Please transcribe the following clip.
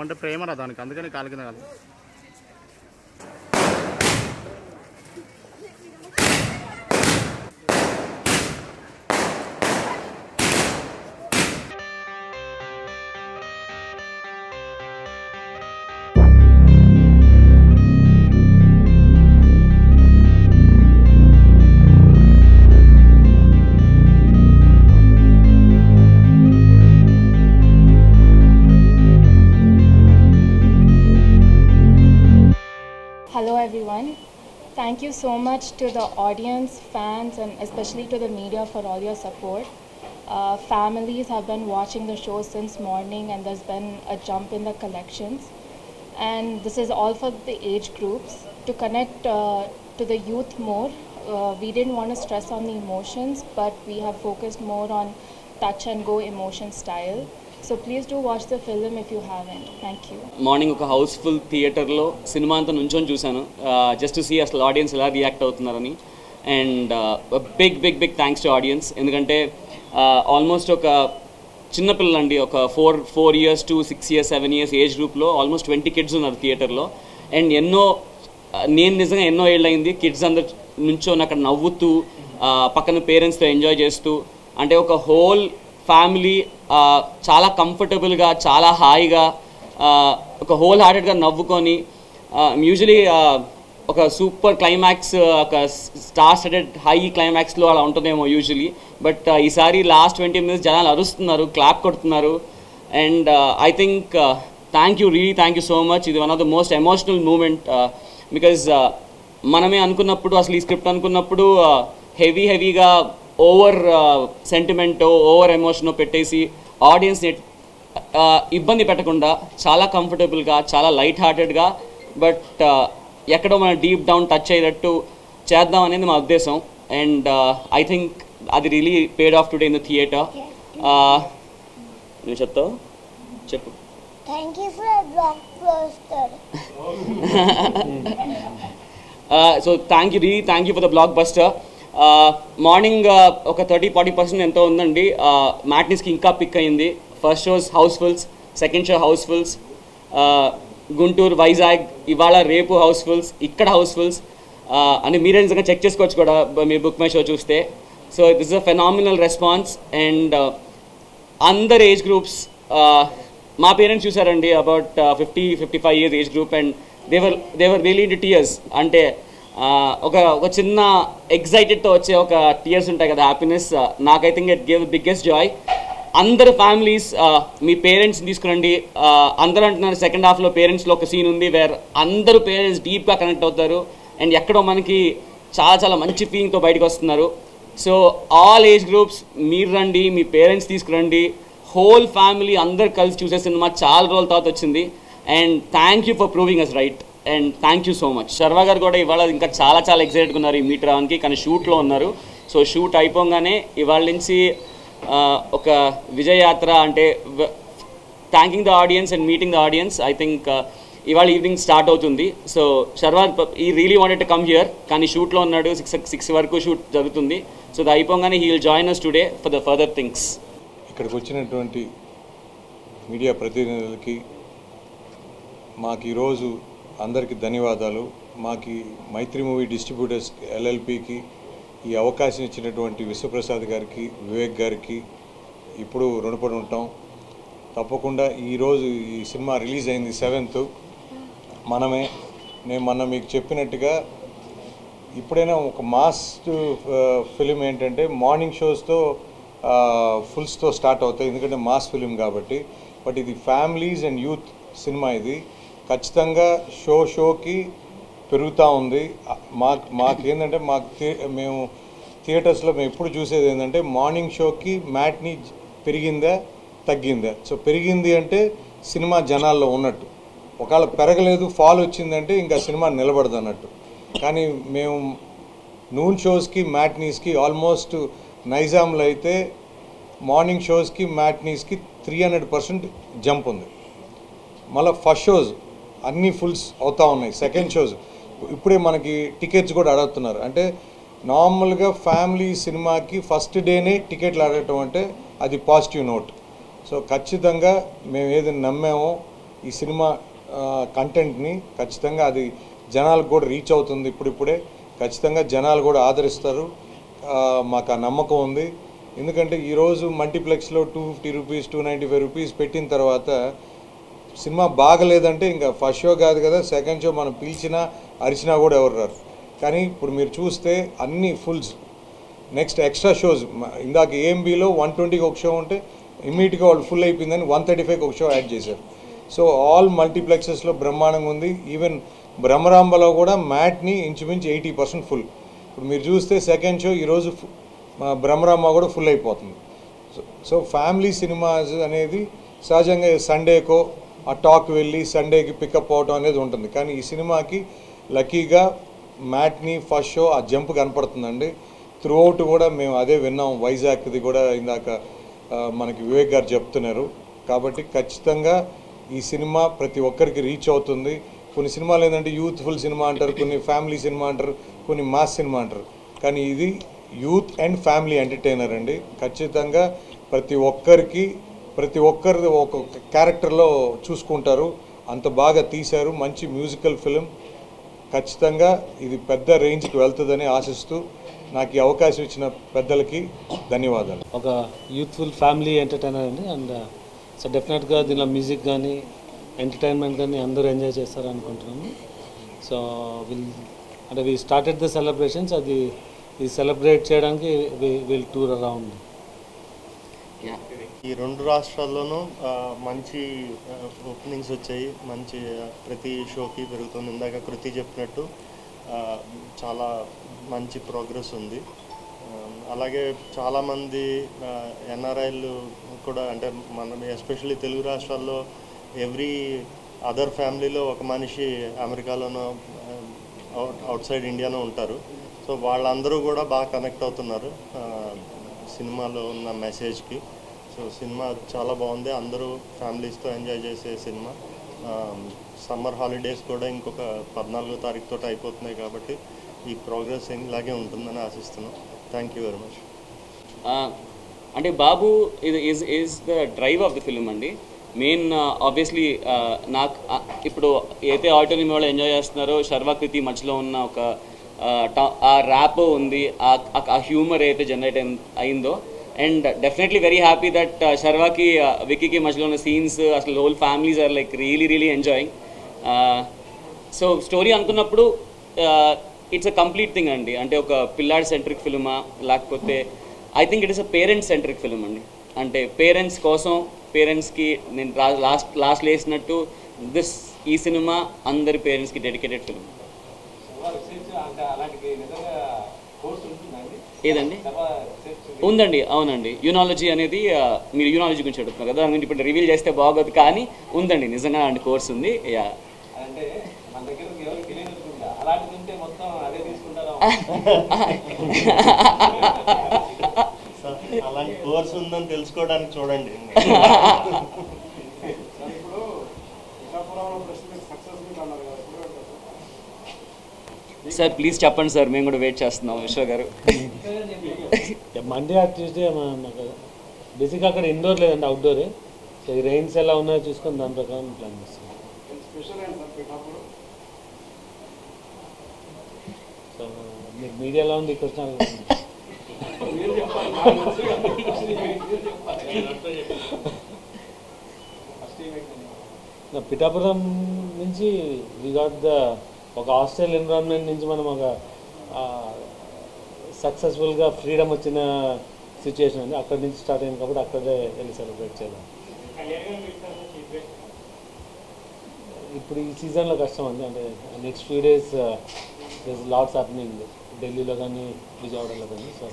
Love అంటే ప్రేమ రా దానికి, అందుకని కాలు కింద కాదు. Hello everyone. Thank you so much to the audience, fans and especially to the media for all your support. Families have been watching the show since morning and there's been a jump in the collections. And this is all for the age groups. To connect to the youth more, we didn't want to stress on the emotions, but we have focused more on touch and go emotion style. So please do watch the film if you haven't. Thank you. Morning ఒక houseful థియేటర్లో cinema అంతా నుంచొని చూశాను, just to see అసలు audience ఎలా react అవుతున్నారని. And big big big thanks to audience, ఎందుకంటే almost ఒక చిన్నపిల్లలండి, ఒక 4 years to 6 years 7 years age గ్రూప్లో ఆల్మోస్ట్ 20 kids ఉన్నారు థియేటర్లో. అండ్ నేను నిజంగా ఎన్నో ఏళ్ళయింది కిడ్స్ అందరు నుంచొని అక్కడ నవ్వుతూ పక్కన పేరెంట్స్తో ఎంజాయ్ చేస్తూ, అంటే ఒక హోల్ ఫ్యామిలీ చాలా కంఫర్టబుల్గా చాలా హాయిగా ఒక హోల్ హార్టెడ్గా నవ్వుకొని, యూజువలీ ఒక సూపర్ క్లైమాక్స్ ఒక స్టార్ స్టార్టెడ్ హై క్లైమాక్స్లో అలా ఉంటుందేమో యూజువలీ, బట్ ఈసారి లాస్ట్ 20 minutes జనాలు అరుస్తున్నారు, క్లాప్ కొడుతున్నారు. And I think thank you so much. ఇది one of the most emotional moment, because మనమే అనుకున్నప్పుడు అసలు ఈ స్క్రిప్ట్ అనుకున్నప్పుడు హెవీగా ఓవర్ సెంటిమెంట్ ఓవర్ ఎమోషన్ పెట్టేసి ఆడియన్స్ని ఇబ్బంది పెట్టకుండా చాలా కంఫర్టబుల్గా చాలా లైట్ హార్టెడ్గా బట్ ఎక్కడో మన డీప్ డౌన్ టచ్ అయ్యేటట్టు చేద్దాం అనేది మా ఉద్దేశం. అండ్ ఐ థింక్ అది really paid of today in the theatre. నువ్వు చెప్తావు, చెప్పు. Thank you for a blockbuster. So thank you for the blockbuster. Morning ఒక 30-40% ఎంతో ఉందండి. మ్యాట్నీస్కి ఇంకా పిక్ అయింది. First shows housefuls, second show housefuls, Guntur, Vizag, ఇవాళ రేపు హౌస్ఫుల్స్, ఇక్కడ హౌస్ఫుల్స్ అని మీరే నిజంగా చెక్ చేసుకోవచ్చు కూడా మీరు బుక్ మై షో చూస్తే. So this is a phenomenal response. And అందర్ ఏజ్ గ్రూప్స్, మా పేరెంట్స్ చూసారండి about 50-55 years age group, and they were really in tears. అంటే ఒక చిన్న ఎగ్జైటెడ్తో వచ్చే ఒక టీయర్స్ ఉంటాయి కదా, హ్యాపీనెస్. నాకు I think it give biggest Joy. అందరు ఫ్యామిలీస్ మీ పేరెంట్స్ని తీసుకురండి. అందరూ అంటున్నారు సెకండ్ హాఫ్లో పేరెంట్స్లో ఒక సీన్ ఉంది వేర్ అందరూ పేరెంట్స్ డీప్గా కనెక్ట్ అవుతారు అండ్ ఎక్కడో మనకి చాలా మంచి ఫీలింగ్తో బయటకు వస్తున్నారు. సో ఆల్ ఏజ్ గ్రూప్స్ మీరు రండి, మీ పేరెంట్స్ తీసుకురండి, హోల్ ఫ్యామిలీ అందరు కలిసి చూసే సినిమా చాలా రోజుల తర్వాత వచ్చింది. And thank you for proving us right and thank you so much. Sharwa garu కూడా ఇవాళ ఇంకా చాలా ఎక్సైటెడ్గా ఉన్నారు ఈ మీట్ రావడానికి, కానీ షూట్లో ఉన్నారు. సో షూట్ అయిపోగానే ఇవాళ నుంచి ఒక విజయయాత్ర, అంటే thanking the audience and meeting the audience. I think ఇవాళ ఈవినింగ్ స్టార్ట్ అవుతుంది. సో శర్వా ఈ really wanted to come here, కానీ షూట్లో ఉన్నాడు. 6 వరకు షూట్ జరుగుతుంది. సో అది అయిపోగానే he will join us today for the further things. ఇక్కడికి వచ్చినటువంటి మీడియా ప్రతినిధులకి మాకు ఈరోజు అందరికీ ధన్యవాదాలు. మాకు మైత్రి మూవీ డిస్ట్రిబ్యూటర్స్ LLPకి ఈ అవకాశం ఇచ్చినటువంటి విశ్వప్రసాద్ గారికి, వివేక్ గారికి ఇప్పుడు రుణపడి ఉంటాం. తప్పకుండా ఈరోజు ఈ సినిమా రిలీజ్ అయింది 7th. నేను మొన్న మీకు చెప్పినట్టుగా ఇప్పుడైనా ఒక మాస్ ఫిలిం ఏంటంటే మార్నింగ్ షోస్తో ఫుల్స్తో స్టార్ట్ అవుతాయి, ఎందుకంటే మాస్ ఫిలిం కాబట్టి. బట్ ఇది ఫ్యామిలీస్ అండ్ యూత్ సినిమా. ఇది ఖచ్చితంగా షోకి పెరుగుతూ ఉంది. మాకేంటంటే మేము థియేటర్స్లో మేము ఎప్పుడు చూసేది ఏంటంటే మార్నింగ్ షోకి మ్యాట్ని పెరిగిందా తగ్గిందా. సో పెరిగింది అంటే సినిమా జనాల్లో ఉన్నట్టు, ఒకవేళ పెరగలేదు ఫాల్ వచ్చిందంటే ఇంకా సినిమా నిలబడదు అన్నట్టు. కానీ మేము నూన్ షోస్కి మ్యాట్నీస్కి ఆల్మోస్ట్ నైజాంలో అయితే మార్నింగ్ షోస్కి మ్యాట్నీస్కి 300% జంప్ ఉంది. మళ్ళీ ఫస్ట్ షోస్ అన్నీ ఫుల్స్ అవుతూ ఉన్నాయి. సెకండ్ షోస్ ఇప్పుడే మనకి టికెట్స్ కూడా అడుగుతున్నారు. అంటే నార్మల్గా ఫ్యామిలీ సినిమాకి ఫస్ట్ డేనే టికెట్లు అడగటం అంటే అది పాజిటివ్ నోట్. సో ఖచ్చితంగా మేము ఏదైనా నమ్మామో ఈ సినిమా కంటెంట్ని ఖచ్చితంగా అది జనాలకు కూడా రీచ్ అవుతుంది. ఇప్పుడిప్పుడే ఖచ్చితంగా జనాలు కూడా ఆదరిస్తారు, మాకు ఆ నమ్మకం ఉంది. ఎందుకంటే ఈరోజు మల్టీప్లెక్స్లో 250 రూపీస్ 295 రూపీస్ పెట్టిన తర్వాత సినిమా బాగలేదంటే ఇంకా ఫస్ట్ షో కాదు కదా, సెకండ్ షో మనం పిలిచినా అరిచినా కూడా ఎవరు రారు. కానీ ఇప్పుడు మీరు చూస్తే అన్ని ఫుల్స్, నెక్స్ట్ ఎక్స్ట్రా షోస్. ఇందాక ఏఎంబీలో 120కి ఒక షో ఉంటే ఇమ్మీడియట్గా వాళ్ళు ఫుల్ అయిపోయిందని 135కి ఒక షో యాడ్ చేశారు. సో ఆల్ మల్టీప్లెక్సెస్లో బ్రహ్మాండంగా ఉంది. ఈవెన్ బ్రహ్మరాంబలో కూడా మ్యాట్ని ఇంచుమించు 80% ఫుల్. ఇప్పుడు మీరు చూస్తే సెకండ్ షో ఈరోజు బ్రహ్మరాంబ కూడా ఫుల్ అయిపోతుంది. సో ఫ్యామిలీ సినిమాస్ అనేది సహజంగా సండేకో ఆ టాక్ వెళ్ళి సండేకి పికప్ అవటం అనేది ఉంటుంది. కానీ ఈ సినిమాకి లక్కీగా మ్యాట్ని ఫస్ట్ షో ఆ జంప్ కనపడుతుందండి. త్రూ అవుట్ కూడా మేము అదే విన్నాం. వైజాగ్ది కూడా ఇందాక మనకి వివేక్ గారు చెప్తున్నారు. కాబట్టి ఖచ్చితంగా ఈ సినిమా ప్రతి ఒక్కరికి రీచ్ అవుతుంది. కొన్ని సినిమాలు ఏంటంటే యూత్ఫుల్ సినిమా అంటారు, కొన్ని ఫ్యామిలీ సినిమా అంటారు, కొన్ని మాస్ సినిమా అంటారు. కానీ ఇది యూత్ అండ్ ఫ్యామిలీ ఎంటర్టైనర్ అండి. ఖచ్చితంగా ప్రతి ఒక్కరిది ఒక్కొక్క క్యారెక్టర్లో చూసుకుంటారు. అంత బాగా తీశారు. మంచి మ్యూజికల్ ఫిలిం. ఖచ్చితంగా ఇది పెద్ద రేంజ్కి వెళ్తుందని ఆశిస్తూ నాకు ఈ అవకాశం ఇచ్చిన పెద్దలకి ధన్యవాదాలు. ఒక యూత్ఫుల్ ఫ్యామిలీ ఎంటర్టైనర్ అండి. అండ్ సో డెఫినెట్గా దీనిలో మ్యూజిక్ కానీ ఎంటర్టైన్మెంట్ కానీ అందరూ ఎంజాయ్ చేస్తారు అనుకుంటున్నాము. So we started the celebrations. అది సెలబ్రేట్ చేయడానికి విల్ టూర్ అరౌండ్. ఈ రెండు రాష్ట్రాల్లోనూ మంచి ఓపెనింగ్స్ వచ్చాయి. మంచి ప్రతి షోకి పెరుగుతుంది. ఇందాక కృతి చెప్పినట్టు చాలా మంచి ప్రోగ్రెస్ ఉంది. అలాగే చాలామంది ఎన్ఆర్ఐలు కూడా, అంటే మనం ఎస్పెషల్లీ తెలుగు రాష్ట్రాల్లో ఎవ్రీ అదర్ ఫ్యామిలీలో ఒక మనిషి అమెరికాలోనో అవుట్ సైడ్ ఇండియాలో ఉంటారు. సో వాళ్ళందరూ కూడా బాగా కనెక్ట్ అవుతున్నారు సినిమాలో ఉన్న మెసేజ్కి. సో సినిమా చాలా బాగుంది. అందరూ ఫ్యామిలీస్తో ఎంజాయ్ చేసే సినిమా. సమ్మర్ హాలిడేస్ కూడా ఇంకొక 14వ తారీఖుతో అయిపోతున్నాయి కాబట్టి ఈ ప్రోగ్రెస్ ఇలాగే ఉంటుందని ఆశిస్తున్నాం. Thank you very much. అంటే Babu is the drive of the film అండి. మెయిన్ ఆబ్వియస్లీ నాకు ఇప్పుడు అయితే ఆడిటోరియం వాళ్ళు ఎంజాయ్ చేస్తున్నారో శర్వా కృతి మధ్యలో ఉన్న ఒక ఆ ర్యాప్ ఉంది, ఆ హ్యూమర్ అయితే జనరేట్ అయిందో. And definitely very happy that శర్వాకి విక్కీకి మధ్యలో ఉన్న సీన్స్ అసలు whole families are like really enjoying. So story అనుకున్నప్పుడు ఇట్స్ అ కంప్లీట్ థింగ్ అండి. అంటే ఒక పిల్లాడ్ సెంట్రిక్ ఫిల్మా లేకపోతే I think it is a parents centric film అండి. అంటే పేరెంట్స్ కోసం, పేరెంట్స్కి నేను లాస్ట్ వేసినట్టు ఈ సినిమా అందరి పేరెంట్స్కి డెడికేటెడ్ ఫిల్మ్. ఏదండి? ఉందండి, అవునండి. యూనాలజీ అనేది మీరు యూనాలజీ గురించి అడుగుతున్నారు కదా, దాని గురించి ఇప్పుడు రివీల్ చేస్తే బాగోదు, కానీ ఉందండి నిజంగా అలాంటి కోర్స్ ఉంది. యా అలాంటి కోర్స్ ఉందని తెలుసుకోవడానికి చూడండి. సార్ ప్లీజ్ చెప్పండి సార్, మేము కూడా వెయిట్ చేస్తున్నాం. విశ్వ గారు మండే ట్యూస్డే మాకు బేసిక్గా అక్కడ ఇండోర్ లేదండి, అవుట్డోరే. సో ఈ రెయిన్స్ ఎలా ఉన్నాయో చూసుకొని దాని ప్రకారం ప్లాన్ చేస్తాం. సో మీకు మీడియాలో ఉంది ఇక్కడ పిఠాపురం నుంచి వి గాట్ ద ఒక హాస్టల్ ఎన్విరాన్మెంట్ నుంచి మనం ఒక సక్సెస్ఫుల్గా ఫ్రీడమ్ వచ్చిన సిచ్యుయేషన్ అండి. అక్కడి నుంచి స్టార్ట్ అయింది కాబట్టి అక్కడే వెళ్ళి సెలబ్రేట్ చేద్దాం. ఇప్పుడు ఈ సీజన్లో కష్టం అండి. అంటే next few days LADS happening ఢిల్లీలో కానీ విజయవాడలో కానీ. సో